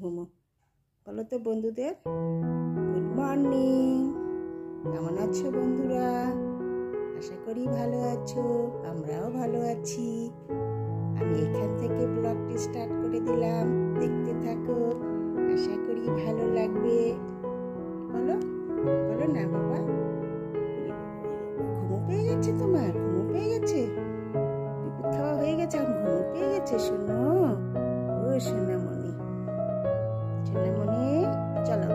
ঘুমো। বলো তো বন্ধুদের গুড মর্নিং। কেমন আছো বন্ধুরা? আশা করি ভালো আছো, আমরাও ভালো আছি। আমি এখান থেকে ব্লগটি স্টার্ট করে দিলাম, দেখতে থাকো, আশা করি ভালো লাগবে। বলো বলো না বাবা, ঘুমো পেয়ে গেছে তোমার? ঘুমো পেয়ে গেছে? বিদ্যুৎ খাওয়া হয়ে গেছে, এখন ঘুমো পেয়ে গেছে? শোনো ও সোনামণি, সোনামণি চলো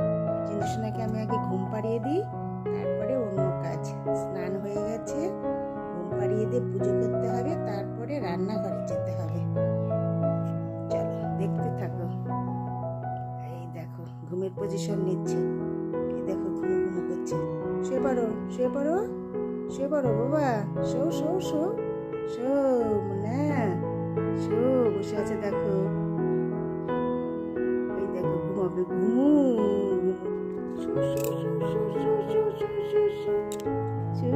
চিন্টুসোনাকে আমি আগে ঘুম পাড়িয়ে দিই, তারপরে অন্য কাজ। স্নান হয়ে গেছে, ঘুম পাড়িয়ে দিয়ে পুজো করতে হবে, তারপরে রান্নাঘরে যেতে হবে। চলো দেখতে থাকো। এই দেখো ঘুমের পজিশন নিচ্ছে, এই দেখো ঘুমো ঘুমো করছে। শুয়ে পড়ো, শুয়ে পড়ো, শুয়ে পড়ো বাবা, শো শো শো শো না শো, বসে আছে দেখো। এই দেখো ঘুমাবে, ঘুমু শো শো শো শো শো শো শো শো শো শো শো শো শো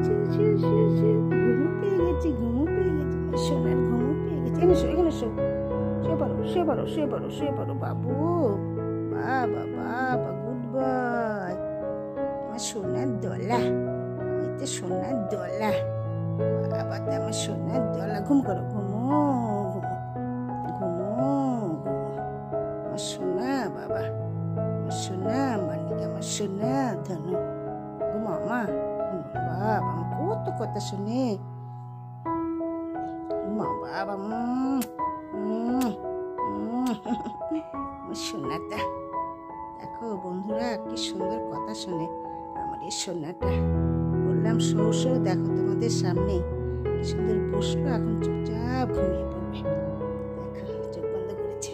শো শো শো শো। ঘুমু পেয়ে গেছি, ঘুমু পেয়ে গেছি, সোনার ঘুমু পেয়ে গেছি। এখানে শো, এখানে শো, শুয়ে পড়ো, শুয়ে পড়ো, শুয়ে পড়ো, শুয়ে পড়ো বাবু। বাবা বাবা, গুড বয়, আমার সোনার দোলা, আমি তো সোনার দোলা। বাবা তো আমার সোনার দোলা। ঘুম করো, ঘুমো ঘুমো ঘুমো ঘুমো, আমার সোনা বাবা, আমার সোনা মানিক, আমার সোনা ধনু। ঘুমো মা, বাবা আমার কত কথা শুনে। ঘুমো বাবা, আমার সোনাটা। দেখো বন্ধুরা কি সুন্দর কথা শোনে আমার এই সোনাটা। বললাম শো শো, দেখো তোমাদের সামনে কি সুন্দর বসলো, এখন চুপচাপ ঘুমিয়ে পড়বে। দেখো চোখ বন্ধ করেছে।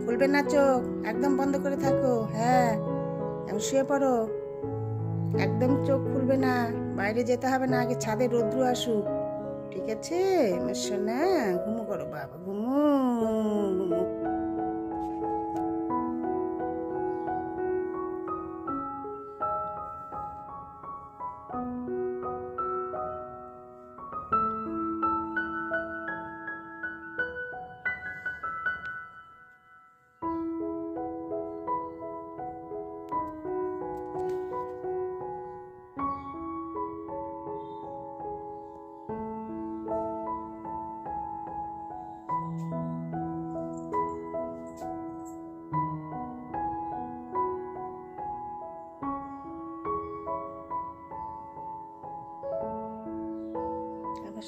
খুলবে না চোখ, একদম বন্ধ করে থাকো। হ্যাঁ এখন শুয়ে পড়ো, একদম চোখ খুলবে না, বাইরে যেতে হবে না, আগে ছাদে রৌদ্র আসুক, ঠিক আছে আমার সোনা? ঘুমো করো বাবা, ঘুমো ঘুমো।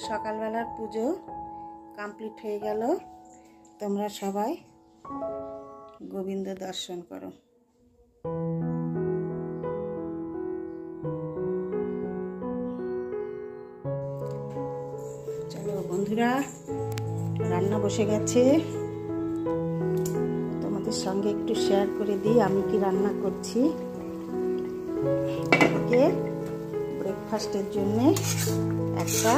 সকালবেলার পুজো কমপ্লিট হয়ে গেল। তোমরা সবাই গোবিন্দ দর্শন করো। চলো বন্ধুরা, রান্না বসে গেছে, তোমাদের সঙ্গে একটু শেয়ার করে দিই আমি কি রান্না করছি। ব্রেকফাস্টের জন্য একটা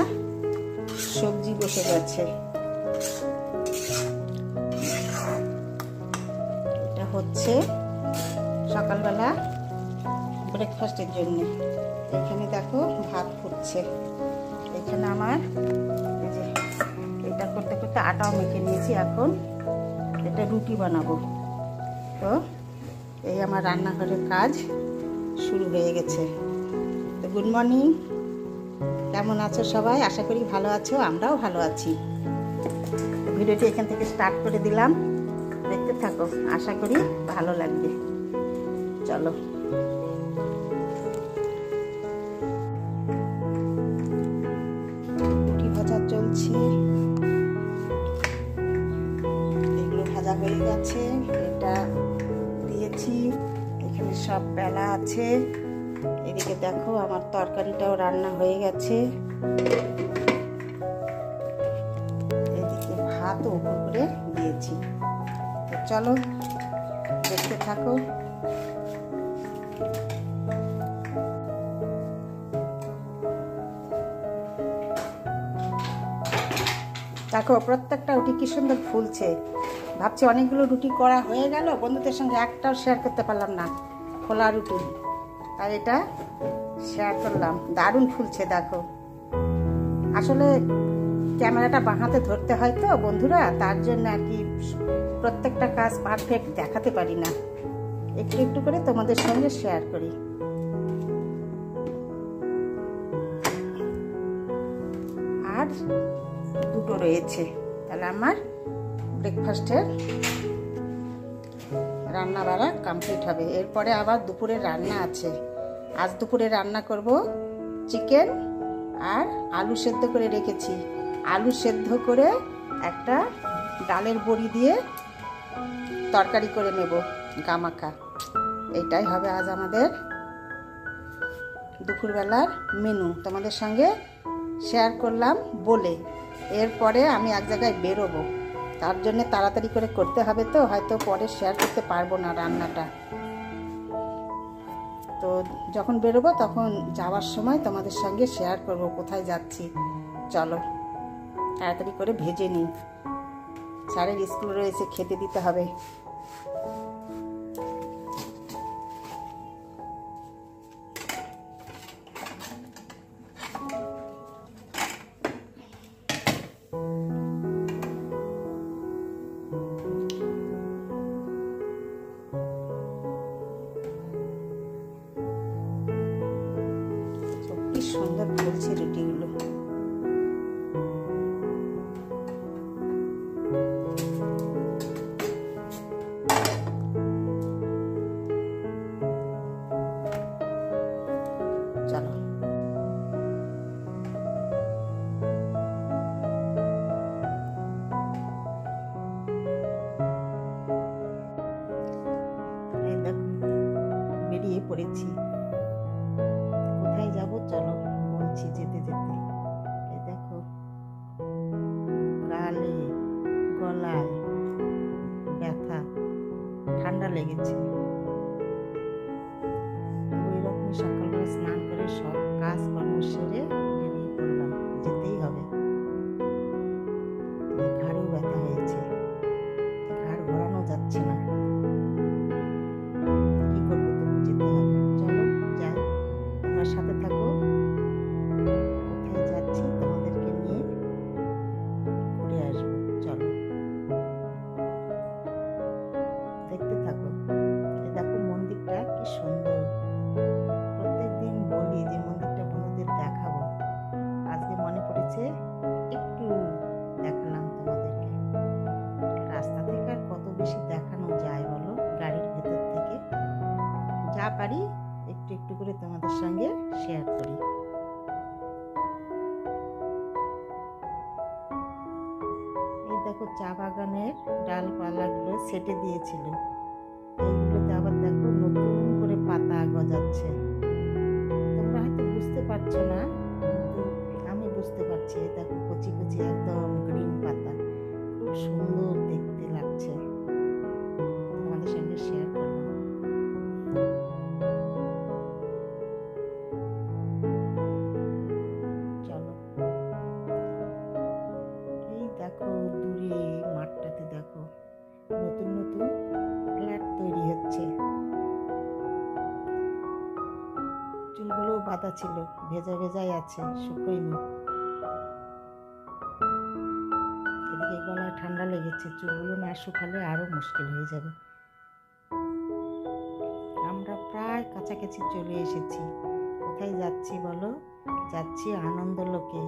সবজি বসে গেছে, এটা হচ্ছে সকালবেলা ব্রেকফাস্টের জন্য। এখানে দেখো ভাত ফুটছে, এখানে আমার এই যে এটা করতে করতে আটাও মেখে নিয়েছি, এখন এটা রুটি বানাবো। তো এই আমার রান্নাঘরের কাজ শুরু হয়ে গেছে। তো গুড মর্নিং, কেমন আছো সবাই? আশা করি ভালো আছো, আমরাও ভালো আছি। ভিডিওটি এখান থেকে স্টার্ট করে দিলাম, দেখতে থাকো, আশা করি ভালো লাগবে। চলো রুটি ভাজা চলছে, এগুলো ভাজা হয়ে গেছে, এটা দিয়েছি, এখানে সব বেলা আছে। এদিকে দেখো আমার তরকারিটাও রান্না হয়ে গেছে, এদিকে ভাতও উপর করে দিয়েছি। তো চলো দেখতে থাকো। দেখো প্রত্যেকটা রুটি কি সুন্দর ফুলছে। ভাবছি অনেকগুলো রুটি করা হয়ে গেল, বন্ধুদের সঙ্গে একটাও শেয়ার করতে পারলাম না, খোলা রুটি। তাই এটা শেয়ার করলাম। দারুণ ফুলছে দেখো। আসলে ক্যামেরাটা বাঁ হাতে ধরতে হয় তো বন্ধুরা, তার জন্য আর কি প্রত্যেকটা কাজ পারফেক্ট দেখাতে পারি না, একটু একটু করে তোমাদের সঙ্গে শেয়ার করি। আর দুটো রয়েছে, তাহলে আমার ব্রেকফাস্টের রান্না বাড়া কমপ্লিট হবে। এরপরে আবার দুপুরে রান্না আছে। আজ দুপুরে রান্না করব চিকেন আর আলু সেদ্ধ করে রেখেছি। আলু সেদ্ধ করে একটা ডালের বড়ি দিয়ে তরকারি করে নেব গামাখা। এইটাই হবে আজ আমাদের দুপুরবেলার মেনু। তোমাদের সঙ্গে শেয়ার করলাম বলে এরপরে আমি এক জায়গায় বেরোবো, তার জন্য তাড়াতাড়ি করে করতে হবে, তো হয়তো পরে শেয়ার করতে পারবো না রান্নাটা। তো যখন বেরোবো তখন যাওয়ার সময় তোমাদের সঙ্গে শেয়ার করব কোথায় যাচ্ছি। চলো তাড়াতাড়ি করে ভেজে নিই, স্যারের স্কুল রয়েছে, খেতে দিতে হবে। কি সুন্দর ফুলছে রুটিগুলো। চলো বেরিয়ে পড়েছি। কোথায় যাব চলো বলছি যেতে যেতে। এই দেখো গালে গলায় ব্যথা, ঠান্ডা লেগেছে। ওই রকম সকালবেলা স্নান করে সব কাজ কর্ম সেরে বেরিয়ে পড়লাম, যেতেই হবে। ঘাড়েও ব্যথা হয়েছে, ঘাড় ঘোরানো যাচ্ছে না, কি করবো, তবু যেতে হবে। চলো যাই, তোমার সাথে থাকো। কোথায় যাচ্ছি তোমাদেরকে নিয়ে ঘুরে আসবো, চলো দেখতে থাকো। এই দেখো মন্দিরটা কি সুন্দর। প্রত্যেকদিন বলি যে মন্দিরটা বন্ধুদের দেখাবো, আজকে মনে পড়েছে একটু দেখালাম তোমাদেরকে। রাস্তা থেকে আর কত বেশি দেখানো যায় বলো, গাড়ির ভেতর থেকে যা পারি একটু একটু করে তোমাদের সঙ্গে শেয়ার করি। এই দেখো চা বাগানের ডালপালাগুলো সেটে দিয়েছিল, এইগুলোতে আবার দেখো নতুন করে পাতা গজাচ্ছে। তোমরা হয়তো বুঝতে পারছো না, কিন্তু আমি বুঝতে পারছি। এই দেখো কচি কচি একদম গ্রিন পাতা, খুব সুন্দর দেখতে লাগছে। তোমাদের সঙ্গে শেয়ার করলাম। চলো এই দেখো দূরে মাঠটাতে দেখো নতুন নতুন ফ্ল্যাট তৈরি হচ্ছে। চুলগুলো বাঁধা ছিল, ভেজা ভেজাই আছে, শুকোয়নি। এদিকে গলায় ঠান্ডা লেগেছে, চুলগুলো না শুকালে আরো মুশকিল হয়ে যাবে। আমরা প্রায় কাছাকাছি চলে এসেছি। কোথায় যাচ্ছি বলো? যাচ্ছি আনন্দলোকে।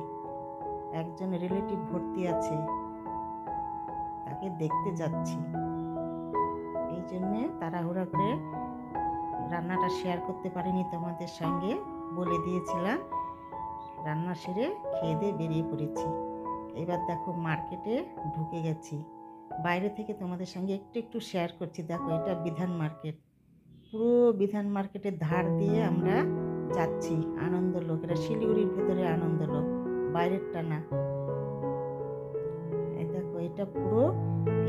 একজন রিলেটিভ ভর্তি আছে, তাকে দেখতে যাচ্ছি। এই জন্যে তাড়াহুড়া করে রান্নাটা শেয়ার করতে পারিনি তোমাদের সঙ্গে, বলে দিয়েছিলাম। রান্না সেরে খেয়ে দিয়ে বেরিয়ে পড়েছি। এবার দেখো মার্কেটে ঢুকে গেছি। বাইরে থেকে তোমাদের সঙ্গে একটু একটু শেয়ার করছি। দেখো এটা বিধান মার্কেট, পুরো বিধান মার্কেটের ধার দিয়ে আমরা যাচ্ছি আনন্দলোক। এটা শিলিগুড়ির ভেতরে আনন্দলোক, বাইরেরটা না। এই দেখো এটা পুরো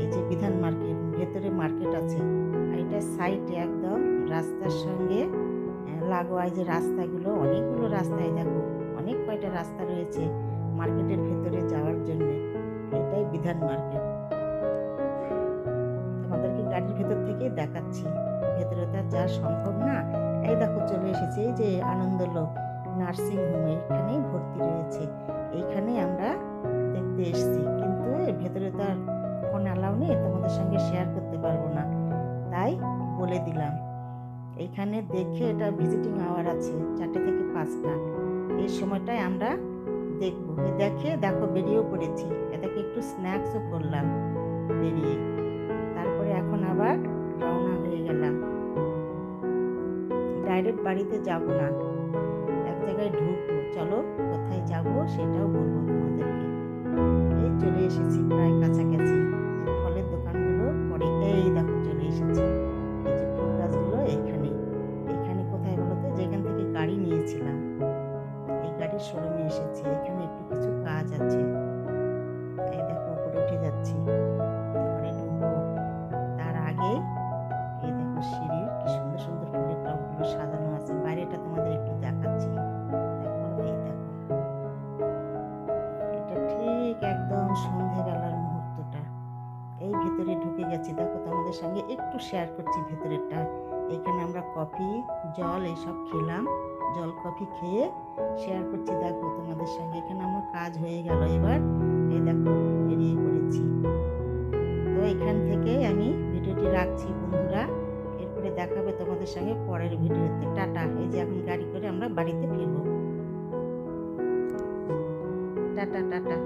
এই যে বিধান মার্কেট, ভেতরে মার্কেট আছে। আর এটা সাইডে একদম রাস্তার সঙ্গে লাগোয়া যে রাস্তাগুলো, অনেকগুলো রাস্তায় দেখো অনেক কয়টা রাস্তা রয়েছে মার্কেটের ভেতরে যাওয়ার জন্য। এটাই বিধান মার্কেট। তোমাদেরকে গাড়ির ভেতর থেকে দেখাচ্ছি, ভেতরে তো যাওয়া সম্ভব না, এই দেখো চলে এসেছে এই যে আনন্দলোক নার্সিং হোমে, এখানেই ভর্তি রয়েছে। এইখানে আমরা দেখতে এসেছি, কিন্তু এর ভেতরে তো আর ফোন অ্যালাউ নেই, তোমাদের সঙ্গে শেয়ার করতে পারবো না, তাই বলে দিলাম। এইখানে দেখে এটা ভিজিটিং আওয়ার আছে 4টে থেকে 5টা, এই সময়টায় আমরা দেখবো। দেখে দেখো বেরিয়েও পড়েছি, এটাকে একটু স্ন্যাক্সও করলাম বেরিয়ে, তারপরে এখন আবার রওনা হয়ে গেলাম। ডাইরেক্ট বাড়িতে যাব না, এক জায়গায় ঢুকবো, চলো কোথায় যাব সেটাও বলবো তোমাদেরকে। এই চলে এসেছি প্রায় কাছাকাছি, ফলের দোকানগুলো পরে এই দেখো চলে এসেছি। এই যে ফুল গাছগুলো এইখানে, এইখানে কোথায় বলতো, যেখান থেকে গাড়ি নিয়েছিলাম এই গাড়ির শোরুমে এসেছি। এখানে একটু কিছু কাজ আছে, এই দেখো উপরে উঠে যাচ্ছি, ঘরে ঢুকবো। তার আগে এই দেখো সিঁড়ির কি সুন্দর সুন্দর ফুলের টবগুলো সাজানো আছে, বাইরেটা তোমাদের একটু দেখাচ্ছি। দেখো এই দেখো, এটা ঠিক একদম সন্ধেবেলার মুহূর্তটা। এই ভেতরে ঢুকে গেছি, দেখো তোমাদের সঙ্গে একটু শেয়ার করছি ভেতরেরটা। এখানে আমরা কফি জল এইসব খেলাম, জল কফি খেয়ে শেয়ার করছি দেখো তোমাদের সঙ্গে। এখানে আমার কাজ হয়ে গেল, এবার এই দেখো বেরিয়ে পড়েছি। তো এখান থেকে আমি ভিডিওটি রাখছি বন্ধুরা, এরপরে দেখাবে তোমাদের সঙ্গে পরের ভিডিওতে। টাটা। এই যে এখন গাড়ি করে আমরা বাড়িতে ফিরবো। Tata tata.